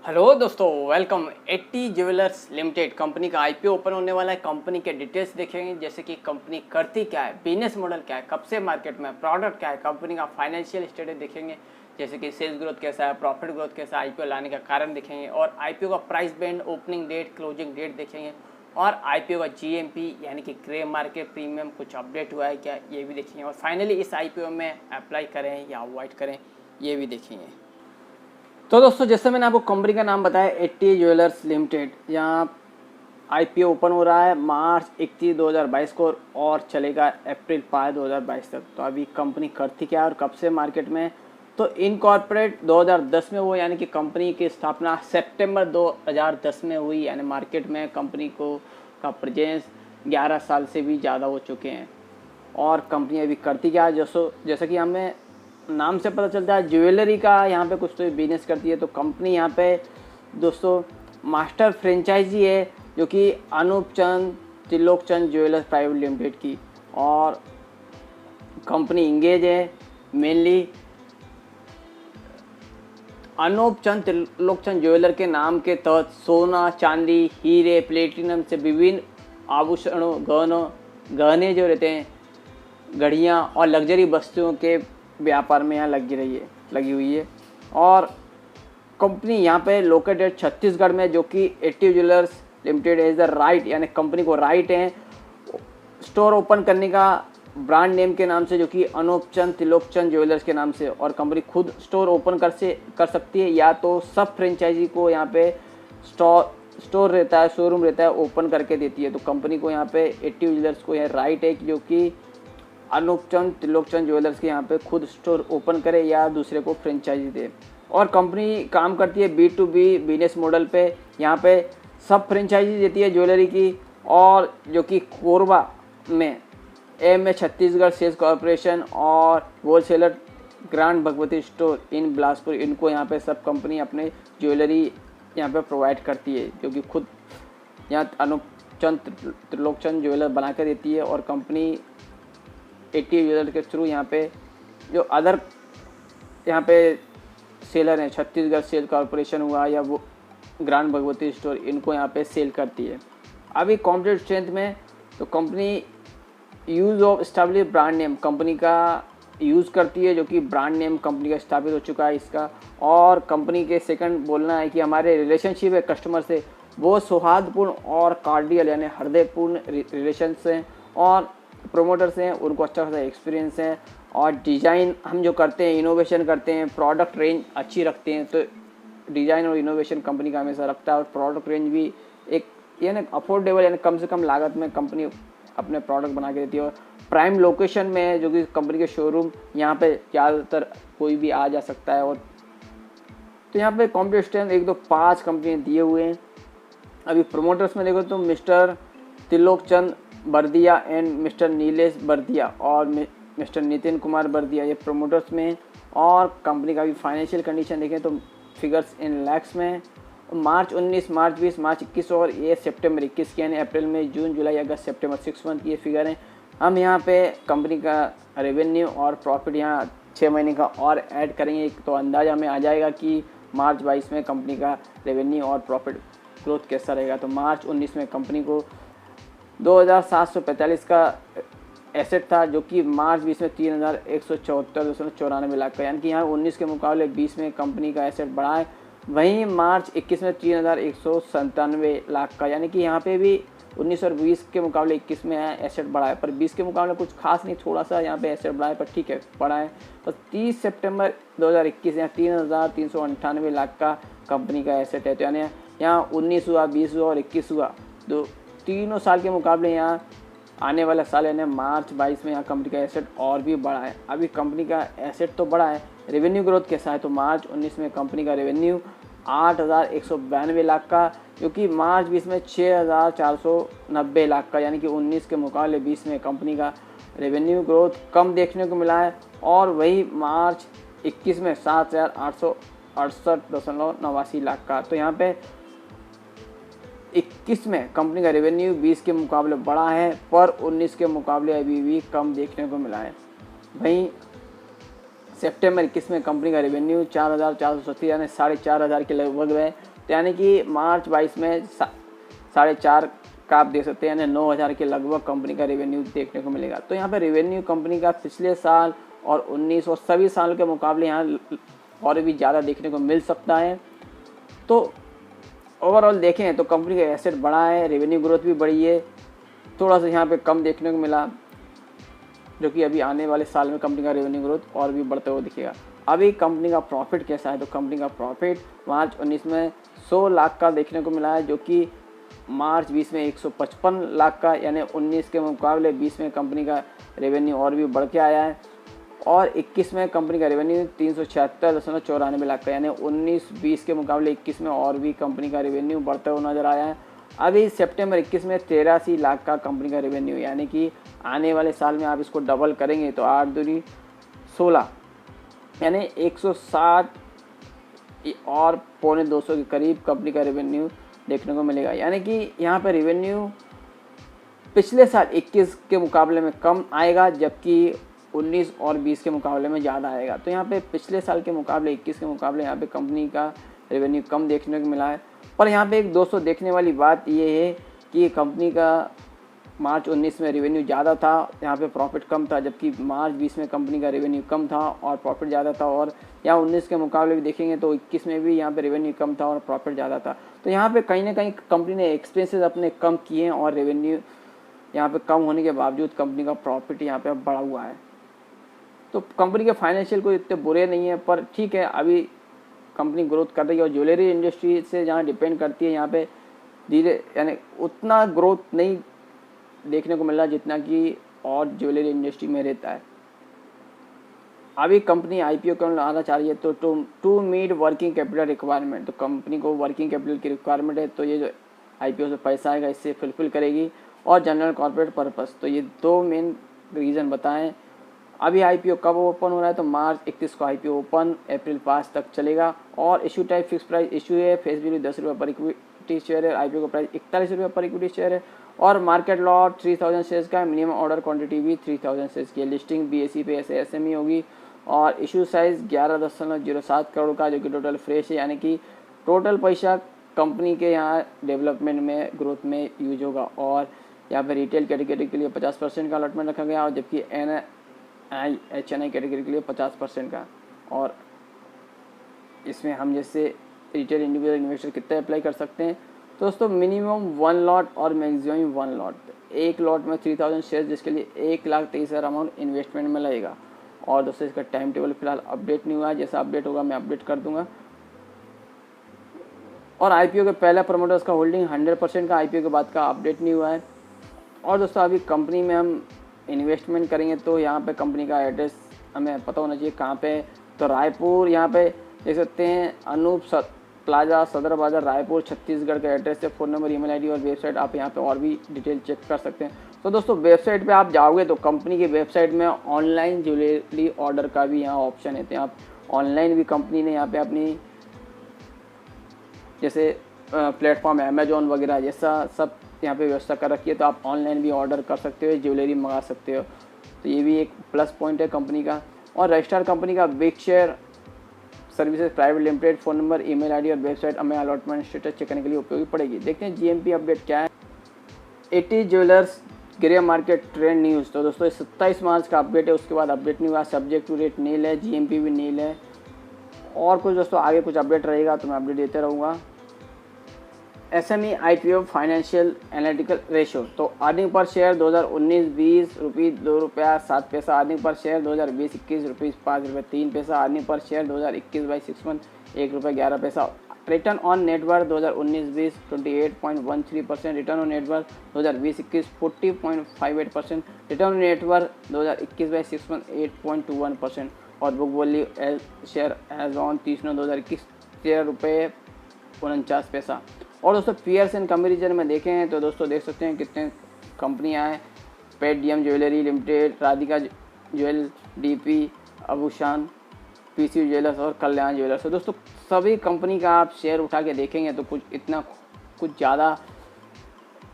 Hello दोस्तों, welcome. 80 jewellers limited company का IPO open होने वाला है। कंपनी के डिटेल्स देखेंगे, जैसे कि कंपनी करती क्या है, बिजनेस मॉडल क्या है, कब से मार्केट में, प्रोडक्ट क्या है, कंपनी का फाइनेंशियल स्टेटस देखेंगे, जैसे कि सेल्स ग्रोथ कैसा है, प्रॉफिट ग्रोथ कैसा है, आईपीओ लाने का कारण देखेंगे, और आईपीओ का price band, opening date, closing date देखेंगे, और आईपीओ का जीएमपी यानी कि ग्रे मार्केट प्रीमियम कुछ अपडेट हुआ है क्या, ये भी देखेंगे, और फाइनली इस आईपीओ में अप्लाई करें या अवॉइड करें, ये भी देखेंगे। तो दोस्तों, जैसे मैंने आपको कंपनी का नाम बताया 80 ज्वेलर्स लिमिटेड, यहाँ आईपीओ ओपन हो रहा है मार्च 31 2022 को और चलेगा अप्रैल 5 2022 तक। तो अभी कंपनी करती क्या है और कब से मार्केट में, तो इनकॉर्पोरेट 2010 में हुआ, यानी कि कंपनी की स्थापना सितंबर 2010 में हुई, यानी मार्केट में कंपनी को का प्रेजेंस 11 साल से भी ज़्यादा हो चुके हैं। और कंपनी अभी करती क्या है, जैसा कि हमें नाम से पता चलता है ज्वेलरी का यहाँ पे कुछ तो बिजनेस करती है। तो कंपनी यहाँ पे दोस्तों मास्टर फ्रेंचाइजी है, जो कि अनूप चंद त्रिलोक चंद ज्वेलर्स प्राइवेट लिमिटेड की, और कंपनी इंगेज है मेनली अनूप चंद त्रिलोक चंद ज्वेलर के नाम के तहत सोना, चांदी, हीरे, प्लेटिनम से विभिन्न आभूषणों, गहने जो रहते हैं, घड़ियाँ और लग्जरी वस्तुओं के व्यापार में यहाँ लगी हुई है। और कंपनी यहाँ पे लोकेटेड छत्तीसगढ़ में, जो कि 80 jewellers limited is the right, यानी कंपनी को राइट है स्टोर ओपन करने का ब्रांड नेम के नाम से, जो कि अनूप चंद त्रिलोक चंद ज्वेलर्स के नाम से। और कंपनी खुद स्टोर ओपन कर सकती है, या तो सब फ्रेंचाइजी को यहाँ पे स्टोर रहता है, शोरूम रहता है, ओपन करके देती है। तो कंपनी को यहाँ पे 80 ज्वेलर्स को यह राइट है जो कि अनूप चंद त्रिलोक चंद ज्वेलर्स के यहाँ पे खुद स्टोर ओपन करे या दूसरे को फ्रेंचाइजी दे। और कंपनी काम करती है B2B बिजनेस मॉडल पे, यहाँ पे सब फ्रेंचाइजी देती है ज्वेलरी की, और जो कि कोरबा में में छत्तीसगढ़ सेल्स कॉर्पोरेशन और wholesaler grand Bhagwati store in Bilaspur, इनको यहाँ पे सब कंपनी अपने ज्वेलरी यहाँ पे प्रोवाइड करती है, जो कि खुद यहाँ अनूप चंद त्रिलोक चंद ज्वेलर बना कर देती है। और कंपनी 80 ज्वेलर के थ्रू यहाँ पे जो अदर यहाँ पे सेलर हैं, छत्तीसगढ़ सेल कॉर्पोरेशन हुआ या वो ग्रांड भगवती स्टोर, इनको यहाँ पे सेल करती है। अभी कॉम्पिटेटिव स्ट्रेंथ में तो company use of establish brand name company का यूज़ करती है, जो कि ब्रांड नेम कंपनी का स्थापित हो चुका है इसका। और कंपनी के सेकंड बोलना है कि हमारे रिलेशनशिप है कस्टमर से वो सौहार्दपूर्ण और कार्डियल, यानी हृदयपूर्ण रिलेशन हैं, और प्रोमोटर्स हैं उनको अच्छा खासा एक्सपीरियंस है। और डिज़ाइन हम जो करते हैं, इनोवेशन करते हैं, प्रोडक्ट रेंज अच्छी रखते हैं, तो डिज़ाइन और इनोवेशन कंपनी का हमेशा रखता है। और प्रोडक्ट रेंज भी एक यानी अफोर्डेबल, यानी कम से कम लागत में कंपनी अपने प्रोडक्ट बना के देती है। और प्राइम लोकेशन में है, जो कि कंपनी के शोरूम यहाँ पे ज़्यादातर कोई भी आ जा सकता है। और तो यहाँ पे कॉम्पिटिशन 1 2 5 कंपनी दिए हुए हैं। अभी प्रोमोटर्स में देखो तो mister Trilok Chand Bardiya and mister Nilesh Bardiya और मिस्टर नितिन कुमार बर्दिया, ये प्रोमोटर्स में। और कंपनी का भी फाइनेंशियल कंडीशन देखें तो फिगर्स इन लैक्स में। मार्च 19, मार्च 20, मार्च 21 और ये सितंबर 21 की, यानी अप्रैल में, जून, जुलाई, अगस्त, सितंबर 6 मंथ की ये फिगर हैं। हम यहाँ पे कंपनी का रेवेन्यू और प्रॉफिट यहाँ 6 महीने का और ऐड करेंगे, तो अंदाज़ा हमें आ जाएगा कि मार्च 22 में कंपनी का रेवेन्यू और प्रॉफिट ग्रोथ कैसा रहेगा। तो मार्च 19 में कंपनी को 2745 का एसेट था, जो कि मार्च 20 में 3174.94 लाख का, यानी कि यहाँ 19 के मुकाबले 20 में कंपनी का एसेट बढ़ा है। वहीं मार्च 21 में 3197 लाख का, यानी कि यहाँ पे भी 19 और 20 के मुकाबले 21 में एसेट बढ़ा है, पर 20 के मुकाबले कुछ खास नहीं, थोड़ा सा यहाँ पे एसेट बढ़ा है, पर ठीक है बढ़ा है। तो 30 सितंबर 2021 यहाँ 3398 लाख का कंपनी का एसेट है। तो यानी यहाँ 19 हुआ, 20 हुआ और 21 हुआ, तो तीनों साल के मुकाबले यहाँ आने वाला साल यानी मार्च 22 में यहाँ कंपनी का एसेट और भी बढ़ा है। अभी कंपनी का एसेट तो बढ़ा है, रेवेन्यू ग्रोथ कैसा है, तो मार्च 19 में कंपनी का रेवेन्यू 8192 लाख का, जो कि मार्च 20 में 6490 लाख का, यानी कि 19 के मुकाबले 20 में कंपनी का रेवेन्यू ग्रोथ कम देखने को मिला है। और वही मार्च 21 में 7868.89 लाख का। तो यहाँ पे 21 में कंपनी का रेवेन्यू 20 के मुकाबले बढ़ा है, पर 19 के मुकाबले अभी भी कम देखने को मिला है। वहीं सितंबर 21 में कंपनी का रेवेन्यू 4470 यानी 4500 के लगभग है, तो यानी कि मार्च 22 में 4.5 का आप देख सकते हैं, यानी 9,000 के लगभग कंपनी का रेवेन्यू देखने को मिलेगा। तो यहाँ पे रेवेन्यू कंपनी का पिछले साल और 19 और सभी साल के मुकाबले यहाँ और भी ज़्यादा देखने को मिल सकता है। तो ओवरऑल देखें तो कंपनी का एसेट बढ़ा है, रेवेन्यू ग्रोथ भी बढ़ी है, थोड़ा सा यहाँ पे कम देखने को मिला, जो कि अभी आने वाले साल में कंपनी का रेवेन्यू ग्रोथ और भी बढ़ते हुए दिखेगा। अभी कंपनी का प्रॉफिट कैसा है, तो कंपनी का प्रॉफिट मार्च 19 में 100 लाख का देखने को मिला है, जो कि मार्च 20 में 155 लाख का, यानी 19 के मुकाबले 20 में कंपनी का रेवेन्यू और भी बढ़ के आया है। और 21 में कंपनी का रेवेन्यू 376.94 लाख का, यानी 19-20 के मुकाबले 21 में और भी कंपनी का रेवेन्यू बढ़ते हुए नजर आया है। अभी सितंबर 21 में 83 लाख का कंपनी का रेवेन्यू, यानी कि आने वाले साल में आप इसको डबल करेंगे तो 8 दूनी 16, यानी 160 और 125 के करीब कंपनी का रेवेन्यू देखने को मिलेगा। यानी कि यहाँ पर रेवेन्यू पिछले साल 21 के मुकाबले में कम आएगा, जबकि 19 और 20 के मुकाबले में ज़्यादा आएगा। तो यहाँ पे पिछले साल के मुकाबले 21 के मुकाबले यहाँ पे कंपनी का रेवेन्यू कम देखने को मिला है। पर यहाँ पे एक दोस्तों देखने वाली बात ये है कि कंपनी का मार्च 19 में रेवेन्यू ज़्यादा था, यहाँ पे प्रॉफिट कम था, जबकि मार्च 20 में कंपनी का रेवेन्यू कम था और प्रॉफिट ज़्यादा था। और यहाँ 19 के मुकाबले भी देखेंगे तो 21 में भी यहाँ पे रेवेन्यू कम था और प्रॉफिट ज़्यादा था। तो यहाँ पे कहीं ना कहीं कंपनी ने एक्सपेंसेस अपने कम किए हैं और रेवेन्यू यहाँ पे कम होने के बावजूद कंपनी का प्रॉफिट यहाँ पे बढ़ा हुआ है। तो कंपनी के फाइनेंशियल कोई इतने बुरे नहीं है, पर ठीक है अभी कंपनी ग्रोथ कर रही है और ज्वेलरी इंडस्ट्री से जहाँ डिपेंड करती है यहाँ पे धीरे यानी उतना ग्रोथ नहीं देखने को मिल रहा जितना कि और ज्वेलरी इंडस्ट्री में रहता है। अभी कंपनी आईपीओ क्यों लाना चाह रही है, तो to meet working capital requirement, तो कंपनी को वर्किंग कैपिटल की रिक्वायरमेंट है, तो ये जो आईपीओ से पैसा आएगा इससे फुलफिल करेगी। और जनरल कॉर्पोरेट पर्पस, तो ये 2 मेन रीज़न बताएं। अभी आईपीओ कब ओपन हो रहा है, तो मार्च 31 को आईपीओ ओपन, अप्रैल 5 तक चलेगा। और issue type fix price issue है, फेस वैल्यू 10 रुपये पर इक्विटी शेयर है, आईपीओ का प्राइस 41 रुपये पर इक्विटी शेयर है। और मार्केट लॉट 3000 शेयर्स का, मिनिमम ऑर्डर क्वांटिटी भी 3000 शेयर्स की है। लिस्टिंग बीएसई पे एसएमई होगी और इशू साइज 11.07 करोड़ का, जो कि टोटल फ्रेश है, यानी कि टोटल पैसा कंपनी के यहाँ डेवलपमेंट में ग्रोथ में यूज होगा। और यहाँ पे रिटेल कैटेगरी के लिए 50% का अलॉटमेंट रखा गया, और जबकि HNI कैटेगरी के लिए 50% का। और इसमें हम जैसे रिटेल इंडिविजुअल इन्वेस्टर कितने अप्लाई कर सकते हैं, तो दोस्तों मिनिमम 1 लॉट और मैक्सिमम 1 लॉट। एक लॉट में 3000 शेयर, जिसके लिए 1,23,000 अमाउंट इन्वेस्टमेंट में लगेगा। और दोस्तों इसका टाइम टेबल फिलहाल अपडेट नहीं हुआ है, जैसा अपडेट होगा मैं अपडेट कर दूंगा। और आईपीओ के पहला प्रमोटर्स का होल्डिंग 100% का आईपीओ के बाद का अपडेट नहीं हुआ है। और दोस्तों अभी कंपनी में हम इन्वेस्टमेंट करेंगे तो यहाँ पे कंपनी का एड्रेस हमें पता होना चाहिए कहाँ पे, तो रायपुर यहाँ पे देख सकते हैं, अनूप प्लाजा, सदर बाजार, रायपुर, छत्तीसगढ़ का एड्रेस है। फ़ोन नंबर, ईमेल आईडी और वेबसाइट आप यहाँ पे और भी डिटेल चेक कर सकते हैं। तो दोस्तों वेबसाइट पे आप जाओगे तो कंपनी की वेबसाइट में ऑनलाइन ज्वेलरी ऑर्डर का भी यहाँ ऑप्शन है, तो आप ऑनलाइन भी कंपनी ने यहाँ पे अपनी जैसे प्लेटफॉर्म अमेजोन वगैरह जैसा सब यहाँ पे व्यवस्था कर रखी है, तो आप ऑनलाइन भी ऑर्डर कर सकते हो, ज्वेलरी मंगा सकते हो। तो ये भी एक प्लस पॉइंट है कंपनी का। और रजिस्टर्ड कंपनी का big share services private limited, phone number, email ID और वेबसाइट हमें अलॉटमेंट स्टेटस चेक करने के लिए उपयोगी पड़ेगी। देखते हैं जीएमपी अपडेट क्या है। 80 jewellers grey market trend news, तो दोस्तों 27 मार्च का अपडेट है, उसके बाद अपडेट नहीं हुआ। सब्जेक्ट टू रेट नील है, जीएमपी भी नील है। और कुछ दोस्तों आगे कुछ अपडेट रहेगा तो मैं अपडेट देते रहूँगा। SME IPO financial analytical ratio, तो earning per share 2019-20 ₹2.07, earning per share 2020-21 ₹5.03, earning per share 2021-22 month ₹1.11, return on net worth 2019-20 28.13%, return on net worth 2020-21 40.58%, return on net worth 2021-22 month 8.21%। और book value share as on 30/9/2021 ₹13.49। और दोस्तों peers and comparison में देखें तो दोस्तों देख सकते हैं कितने कंपनियां हैं। PDM jewellery limited, Radhika jewel, DP, Abhushan, PC jewellers और कल्याण ज्वेलर्स। तो दोस्तों सभी कंपनी का आप शेयर उठा के देखेंगे तो कुछ ज़्यादा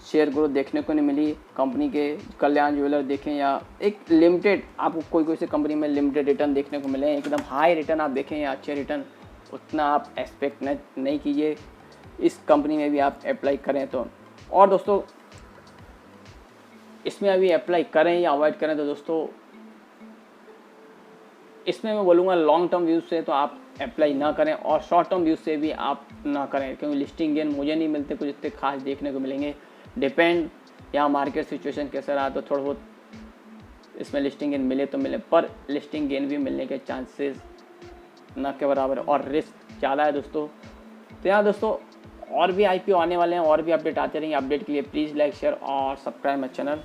शेयर ग्रोथ देखने को नहीं मिली कंपनी के। कल्याण ज्वेलर देखें या एक लिमिटेड, आपको कोई से कंपनी में लिमिटेड रिटर्न देखने को मिले, एकदम हाई रिटर्न आप देखें या अच्छे रिटर्न उतना आप एक्सपेक्ट नहीं कीजिए। इस कंपनी में भी आप अप्लाई करें तो। और दोस्तों इसमें अभी अप्लाई करें या अवॉइड करें तो दोस्तों इसमें मैं बोलूँगा लॉन्ग टर्म व्यूज़ से तो आप अप्लाई ना करें और शॉर्ट टर्म व्यूज़ से भी आप ना करें, क्योंकि लिस्टिंग गेन मुझे नहीं मिलते कुछ इतने खास देखने को मिलेंगे। डिपेंड यहाँ मार्केट सिचुएशन कैसा रहा तो थोड़ा बहुत इसमें लिस्टिंग गेन मिले तो मिले, पर लिस्टिंग गेन भी मिलने के चांसेस ना के बराबर और रिस्क ज़्यादा है दोस्तों। तो यहाँ दोस्तों और भी IPO आने वाले हैं और भी अपडेट आते रहेंगे। अपडेट के लिए प्लीज़ लाइक शेयर और सब्सक्राइब माय चैनल।